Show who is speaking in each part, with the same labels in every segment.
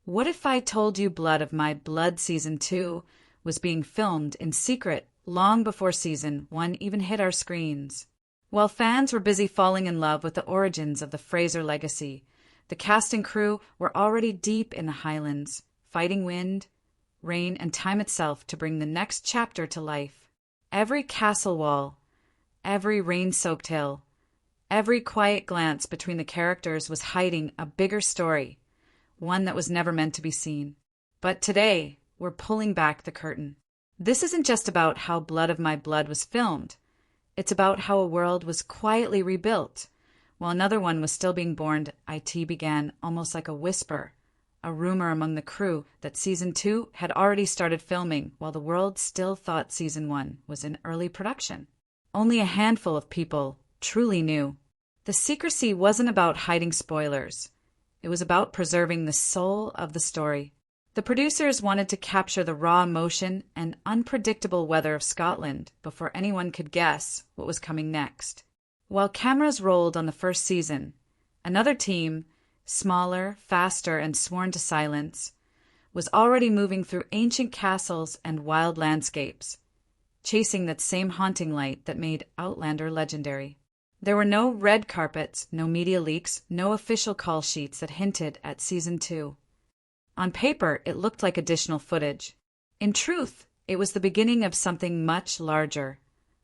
Speaker 1: What if I told you Blood of My Blood Season 2 was being filmed in secret long before Season 1 even hit our screens? While fans were busy falling in love with the origins of the Fraser legacy, the cast and crew were already deep in the Highlands, fighting wind, rain, and time itself to bring the next chapter to life. Every castle wall, every rain-soaked hill, every quiet glance between the characters was hiding a bigger story, one that was never meant to be seen. But today, we're pulling back the curtain. This isn't just about how Blood of My Blood was filmed. It's about how a world was quietly rebuilt, while another one was still being born. It began almost like a whisper, a rumor among the crew that Season 2 had already started filming while the world still thought Season 1 was in early production. Only a handful of people truly knew. The secrecy wasn't about hiding spoilers. It was about preserving the soul of the story. The producers wanted to capture the raw emotion and unpredictable weather of Scotland before anyone could guess what was coming next. While cameras rolled on the first season, another team, smaller, faster, and sworn to silence, was already moving through ancient castles and wild landscapes, chasing that same haunting light that made Outlander legendary. There were no red carpets, no media leaks, no official call sheets that hinted at Season 2. On paper, it looked like additional footage. In truth, it was the beginning of something much larger,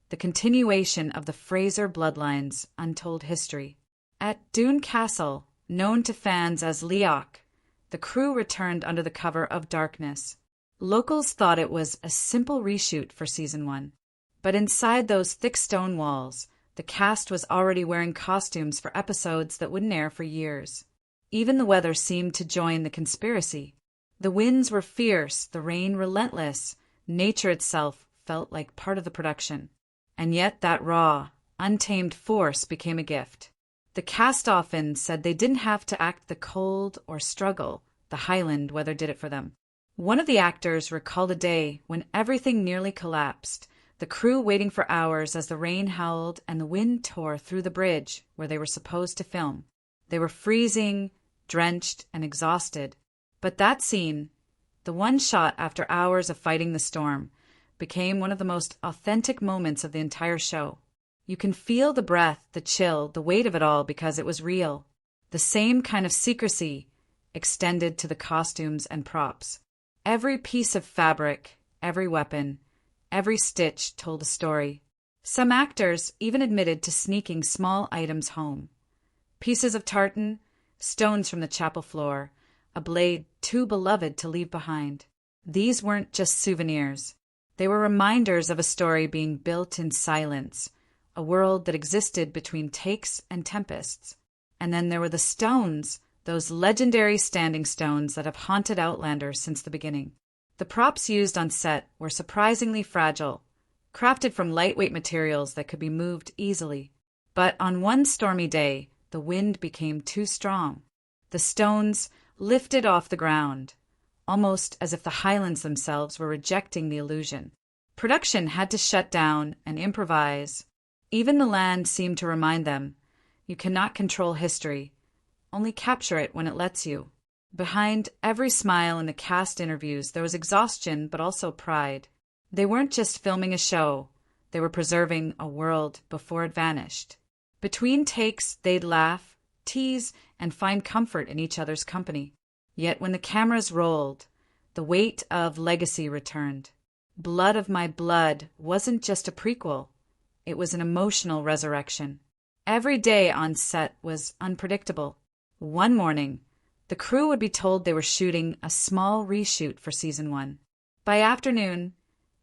Speaker 1: the continuation of the Fraser bloodline's untold history. At Doune Castle, known to fans as Leoch, the crew returned under the cover of darkness. Locals thought it was a simple reshoot for Season 1. But inside those thick stone walls, the cast was already wearing costumes for episodes that wouldn't air for years. Even the weather seemed to join the conspiracy. The winds were fierce, the rain relentless. Nature itself felt like part of the production. And yet that raw, untamed force became a gift. The cast often said they didn't have to act the cold or struggle. The Highland weather did it for them. One of the actors recalled a day when everything nearly collapsed, the crew waiting for hours as the rain howled and the wind tore through the bridge where they were supposed to film. They were freezing, drenched, and exhausted. But that scene, the one shot after hours of fighting the storm, became one of the most authentic moments of the entire show. You can feel the breath, the chill, the weight of it all because it was real. The same kind of secrecy extended to the costumes and props. Every piece of fabric, every weapon, every stitch told a story. Some actors even admitted to sneaking small items home. Pieces of tartan, stones from the chapel floor, a blade too beloved to leave behind. These weren't just souvenirs. They were reminders of a story being built in silence, a world that existed between takes and tempests. And then there were the stones, those legendary standing stones that have haunted Outlanders since the beginning. The props used on set were surprisingly fragile, crafted from lightweight materials that could be moved easily. But on one stormy day, the wind became too strong. The stones lifted off the ground, almost as if the Highlands themselves were rejecting the illusion. Production had to shut down and improvise. Even the land seemed to remind them, you cannot control history, only capture it when it lets you. Behind every smile in the cast interviews, there was exhaustion but also pride. They weren't just filming a show, they were preserving a world before it vanished. Between takes, they'd laugh, tease, and find comfort in each other's company. Yet when the cameras rolled, the weight of legacy returned. Blood of My Blood wasn't just a prequel. It was an emotional resurrection. Every day on set was unpredictable. One morning, the crew would be told they were shooting a small reshoot for Season 1. By afternoon,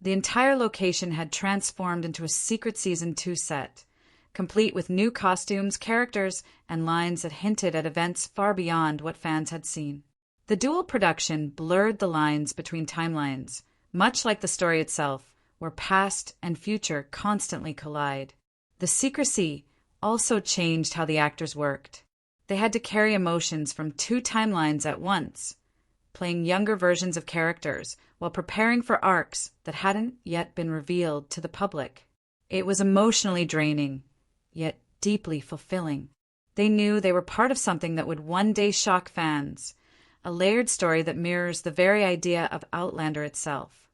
Speaker 1: the entire location had transformed into a secret Season 2 set, complete with new costumes, characters, and lines that hinted at events far beyond what fans had seen. The dual production blurred the lines between timelines, much like the story itself, where past and future constantly collide. The secrecy also changed how the actors worked. They had to carry emotions from two timelines at once, playing younger versions of characters while preparing for arcs that hadn't yet been revealed to the public. It was emotionally draining, yet deeply fulfilling. They knew they were part of something that would one day shock fans, a layered story that mirrors the very idea of Outlander itself.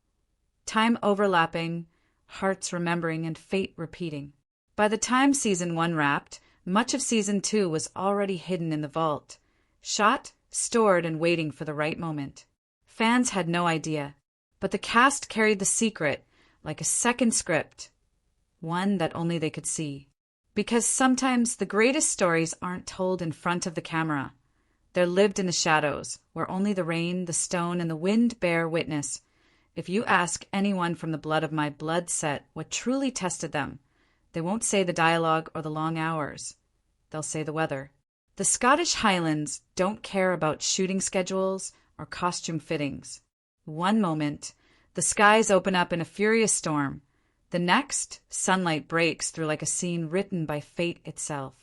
Speaker 1: Time overlapping, hearts remembering, and fate repeating. By the time Season 1 wrapped, much of Season 2 was already hidden in the vault, shot, stored, and waiting for the right moment. Fans had no idea, but the cast carried the secret like a second script, one that only they could see. Because sometimes the greatest stories aren't told in front of the camera. They're lived in the shadows, where only the rain, the stone, and the wind bear witness. If you ask anyone from the Blood of My Blood set what truly tested them, they won't say the dialogue or the long hours. They'll say the weather. The Scottish Highlands don't care about shooting schedules or costume fittings. One moment, the skies open up in a furious storm. The next, sunlight breaks through like a scene written by fate itself.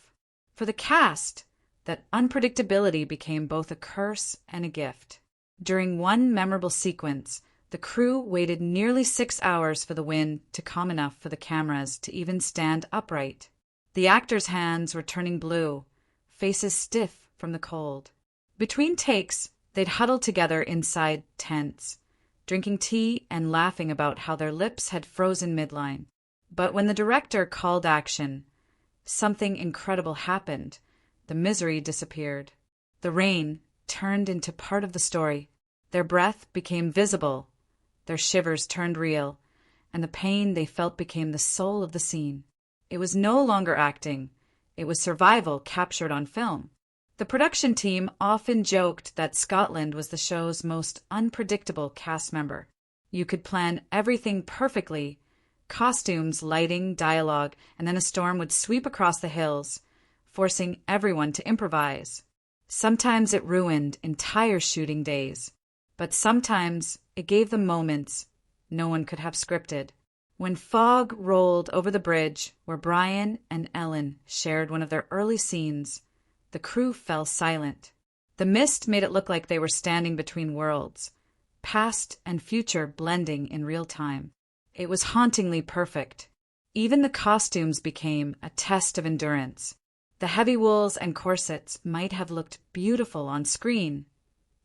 Speaker 1: For the cast, that unpredictability became both a curse and a gift. During one memorable sequence, the crew waited nearly 6 hours for the wind to calm enough for the cameras to even stand upright. The actors' hands were turning blue, faces stiff from the cold. Between takes, they'd huddle together inside tents, drinking tea and laughing about how their lips had frozen midline. But when the director called action, something incredible happened. The misery disappeared. The rain turned into part of the story. Their breath became visible. Their shivers turned real, and the pain they felt became the soul of the scene. It was no longer acting. It was survival captured on film. The production team often joked that Scotland was the show's most unpredictable cast member. You could plan everything perfectly, costumes, lighting, dialogue, and then a storm would sweep across the hills, forcing everyone to improvise. Sometimes it ruined entire shooting days, but sometimes it gave them moments no one could have scripted. When fog rolled over the bridge where Brian and Ellen shared one of their early scenes, the crew fell silent. The mist made it look like they were standing between worlds, past and future blending in real time. It was hauntingly perfect. Even the costumes became a test of endurance. The heavy wools and corsets might have looked beautiful on screen,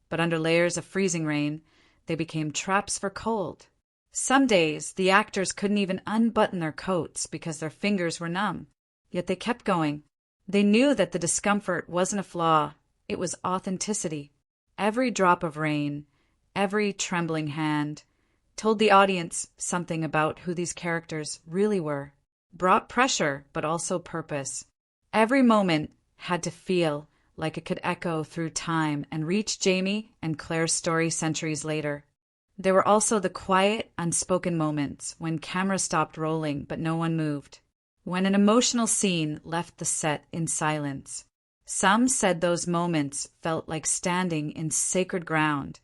Speaker 1: but under layers of freezing rain, they became traps for cold. Some days, the actors couldn't even unbutton their coats because their fingers were numb. Yet they kept going. They knew that the discomfort wasn't a flaw, it was authenticity. Every drop of rain, every trembling hand, told the audience something about who these characters really were. Brought pressure, but also purpose. Every moment had to feel like it could echo through time and reach Jamie and Claire's story centuries later. There were also the quiet, unspoken moments when cameras stopped rolling but no one moved. When an emotional scene left the set in silence. Some said those moments felt like standing in sacred ground,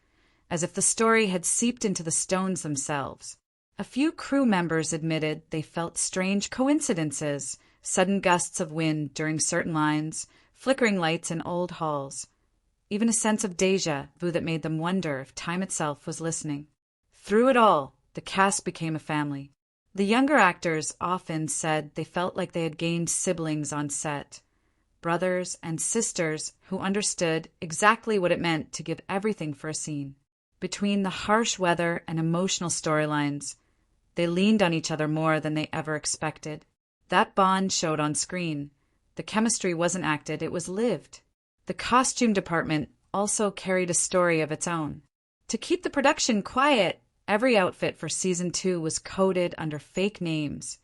Speaker 1: as if the story had seeped into the stones themselves. A few crew members admitted they felt strange coincidences, sudden gusts of wind during certain lines, flickering lights in old halls. Even a sense of déjà vu that made them wonder if time itself was listening. Through it all, the cast became a family. The younger actors often said they felt like they had gained siblings on set, brothers and sisters who understood exactly what it meant to give everything for a scene. Between the harsh weather and emotional storylines, they leaned on each other more than they ever expected. That bond showed on screen. The chemistry wasn't acted, it was lived. The costume department also carried a story of its own. To keep the production quiet, every outfit for Season 2 was coded under fake names.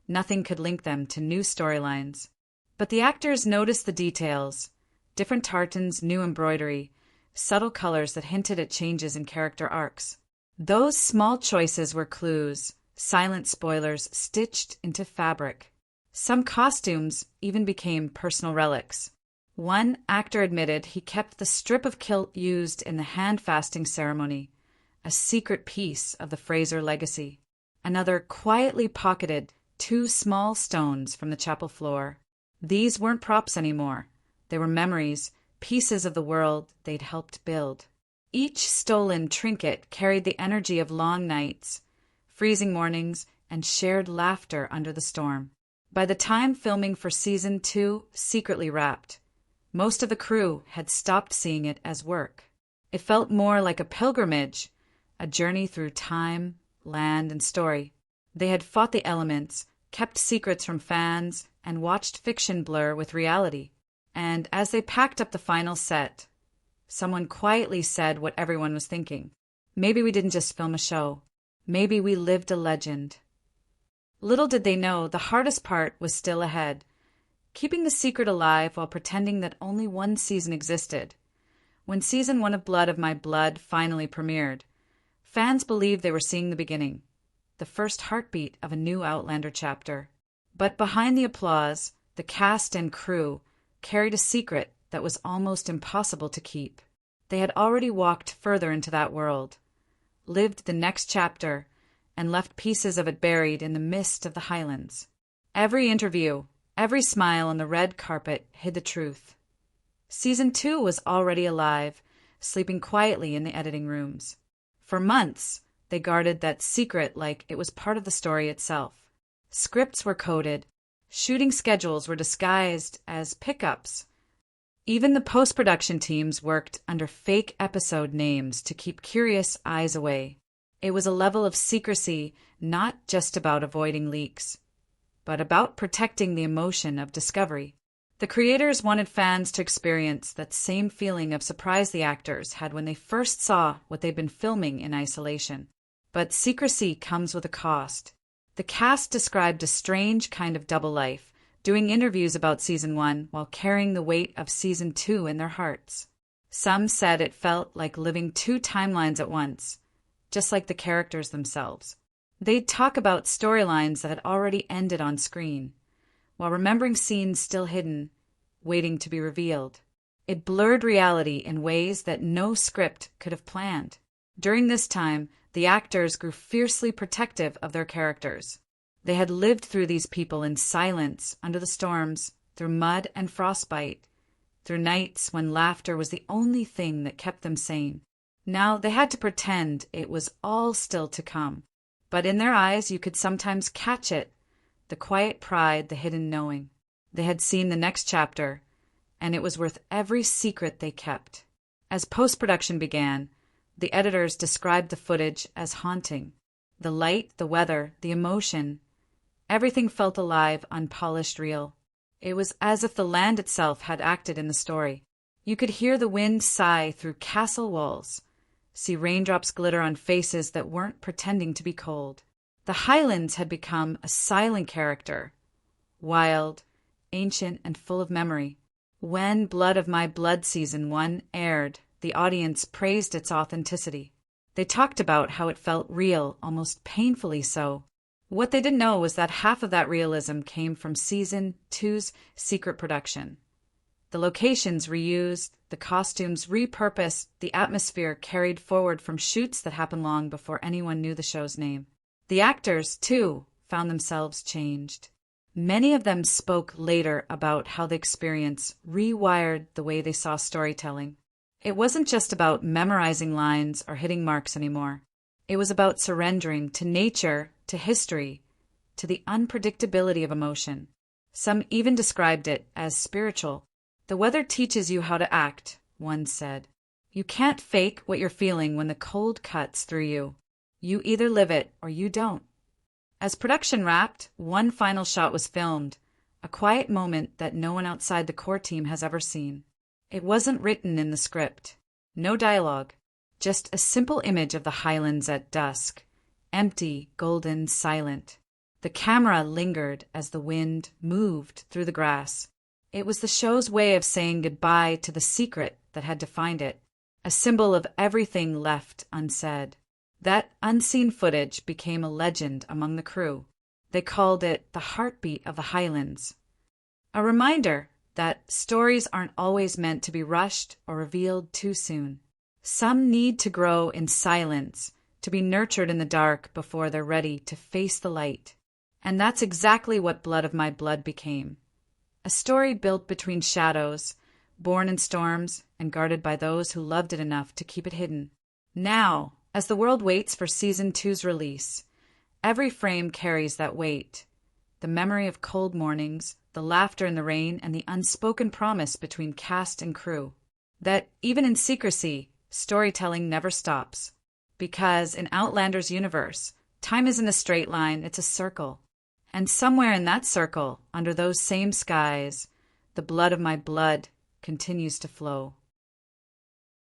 Speaker 1: Nothing could link them to new storylines. But the actors noticed the details. Different tartans, new embroidery, subtle colors that hinted at changes in character arcs. Those small choices were clues, silent spoilers stitched into fabric. Some costumes even became personal relics. One actor admitted he kept the strip of kilt used in the hand-fasting ceremony, a secret piece of the Fraser legacy. Another quietly pocketed 2 small stones from the chapel floor. These weren't props anymore. They were memories, pieces of the world they'd helped build. Each stolen trinket carried the energy of long nights, freezing mornings, and shared laughter under the storm. By the time filming for Season 2 secretly wrapped, most of the crew had stopped seeing it as work. It felt more like a pilgrimage, a journey through time, land, and story. They had fought the elements, kept secrets from fans, and watched fiction blur with reality. And as they packed up the final set, someone quietly said what everyone was thinking. Maybe we didn't just film a show. Maybe we lived a legend. Little did they know the hardest part was still ahead, keeping the secret alive while pretending that only one season existed. When season 1 of Blood of My Blood finally premiered, fans believed they were seeing the beginning, the first heartbeat of a new Outlander chapter. But behind the applause, the cast and crew carried a secret that was almost impossible to keep. They had already walked further into that world, lived the next chapter, and left pieces of it buried in the mist of the Highlands. Every interview, every smile on the red carpet hid the truth. Season 2 was already alive, sleeping quietly in the editing rooms. For months, they guarded that secret like it was part of the story itself. Scripts were coded, shooting schedules were disguised as pickups. Even the post-production teams worked under fake episode names to keep curious eyes away. It was a level of secrecy not just about avoiding leaks, but about protecting the emotion of discovery. The creators wanted fans to experience that same feeling of surprise the actors had when they first saw what they'd been filming in isolation. But secrecy comes with a cost. The cast described a strange kind of double life, doing interviews about Season 1 while carrying the weight of Season 2 in their hearts. Some said it felt like living two timelines at once, just like the characters themselves. They'd talk about storylines that had already ended on screen, while remembering scenes still hidden, waiting to be revealed. It blurred reality in ways that no script could have planned. During this time, the actors grew fiercely protective of their characters. They had lived through these people in silence, under the storms, through mud and frostbite, through nights when laughter was the only thing that kept them sane. Now they had to pretend it was all still to come. But in their eyes you could sometimes catch it, the quiet pride, the hidden knowing. They had seen the next chapter, and it was worth every secret they kept. As post-production began, the editors described the footage as haunting. The light, the weather, the emotion, everything felt alive, unpolished, real. It was as if the land itself had acted in the story. You could hear the wind sigh through castle walls, see raindrops glitter on faces that weren't pretending to be cold. The Highlands had become a silent character, wild, ancient, and full of memory. When Blood of My Blood Season 1 aired, the audience praised its authenticity. They talked about how it felt real, almost painfully so. What they didn't know was that half of that realism came from Season 2's secret production. The locations reused, the costumes repurposed, the atmosphere carried forward from shoots that happened long before anyone knew the show's name. The actors, too, found themselves changed. Many of them spoke later about how the experience rewired the way they saw storytelling. It wasn't just about memorizing lines or hitting marks anymore. It was about surrendering to nature, to history, to the unpredictability of emotion. Some even described it as spiritual. The weather teaches you how to act, one said. You can't fake what you're feeling when the cold cuts through you. You either live it or you don't. As production wrapped, one final shot was filmed, a quiet moment that no one outside the core team has ever seen. It wasn't written in the script. No dialogue, just a simple image of the Highlands at dusk, empty, golden, silent. The camera lingered as the wind moved through the grass. It was the show's way of saying goodbye to the secret that had defined it, a symbol of everything left unsaid. That unseen footage became a legend among the crew. They called it the heartbeat of the Highlands. A reminder that stories aren't always meant to be rushed or revealed too soon. Some need to grow in silence, to be nurtured in the dark before they're ready to face the light. And that's exactly what Blood of My Blood became. A story built between shadows, born in storms, and guarded by those who loved it enough to keep it hidden. Now, as the world waits for Season 2's release, every frame carries that weight. The memory of cold mornings, the laughter in the rain, and the unspoken promise between cast and crew. That even in secrecy, storytelling never stops. Because in Outlander's universe, time isn't a straight line, it's a circle. And somewhere in that circle, under those same skies, the blood of my blood continues to flow.